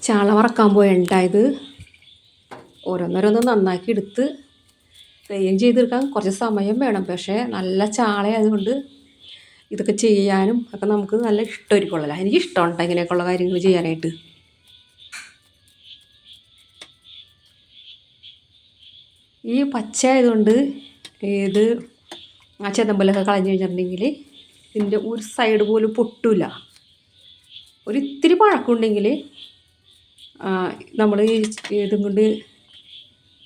ചാള വറക്കാൻ പോയിട്ടായത് ഓരോന്നോരോന്ന് നന്നാക്കി എടുത്ത് ക്ലീൻ ചെയ്തെടുക്കാൻ കുറച്ച് സമയം വേണം. പക്ഷേ നല്ല ചാളയായതുകൊണ്ട് ഇതൊക്കെ ചെയ്യാനും ഒക്കെ നമുക്ക് നല്ല ഇഷ്ടമായിരിക്കുമല്ലോ. എനിക്ക് ഇഷ്ടമുണ്ട് ഇങ്ങനെയൊക്കെയുള്ള കാര്യങ്ങൾ ചെയ്യാനായിട്ട്. ഈ പച്ച ആയതുകൊണ്ട് ഇത് ആ ചെതമ്പലൊക്കെ കളഞ്ഞു കഴിഞ്ഞിട്ടുണ്ടെങ്കിൽ ഇതിൻ്റെ ഒരു സൈഡ് പോലും പൊട്ടില്ല. ഒരിത്തിരി പഴക്കമുണ്ടെങ്കിൽ നമ്മൾ ഇതും കൊണ്ട്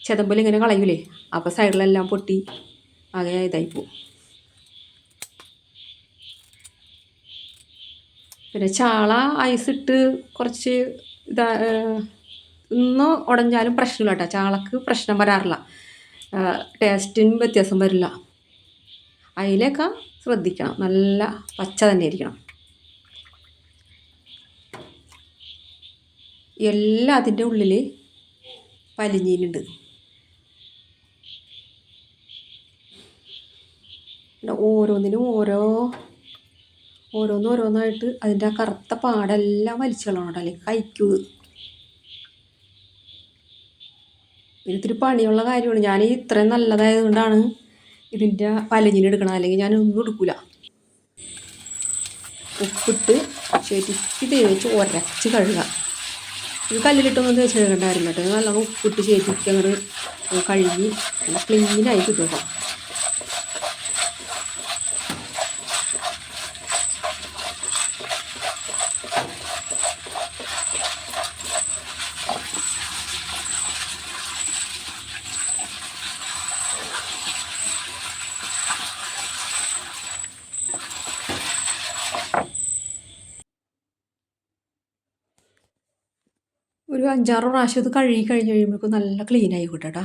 ചെതമ്പൽ ഇങ്ങനെ കളയൂലേ, അപ്പോൾ സൈഡിലെല്ലാം പൊട്ടി ആകെ ഇതായിപ്പോവും. പിന്നെ ചാള ഐസിട്ട് കുറച്ച് ഇന്ന് ഉടഞ്ഞാലും പ്രശ്നമില്ല കേട്ടോ. ചാളക്ക് പ്രശ്നം വരാറില്ല, ടേസ്റ്റിനും വ്യത്യാസം വരില്ല. അതിലൊക്കെ ശ്രദ്ധിക്കണം, നല്ല പച്ച തന്നെ ഇരിക്കണം. എല്ലാം അതിൻ്റെ ഉള്ളിൽ വലിഞ്ഞീനുണ്ട്. ഓരോന്നിനും ഓരോന്നായിട്ട് അതിൻ്റെ ആ കറുത്ത പാടെല്ലാം വലിച്ചു കളയണം കേട്ടോ, അല്ലെങ്കിൽ കഴിക്കൂ. ഇതിത്തിരി പണിയുള്ള കാര്യമാണ്. ഞാൻ ഇത്രയും നല്ലതായത് കൊണ്ടാണ് ഇതിൻ്റെ വലിഞ്ഞിനെടുക്കണം, അല്ലെങ്കിൽ ഞാനൊന്നും എടുക്കില്ല. ഉപ്പിട്ട് ശരിക്ക് തേച്ച് ഉരച്ച് കഴുകുക. ഇത് കല്ലിലിട്ടൊന്നും തേച്ച് കഴുകണ്ടായിരുന്നു കേട്ടോ. നല്ലോണം ഉപ്പിട്ട് ശരിക്ക് അങ്ങോട്ട് കഴുകി ക്ലീനായി കിട്ടുക. ഒരു 5-6 പ്രാവശ്യം ഇത് കഴുകി കഴിഞ്ഞ് കഴിയുമ്പോഴേക്കും നല്ല ക്ലീൻ ആയി കിട്ടും കേട്ടോ.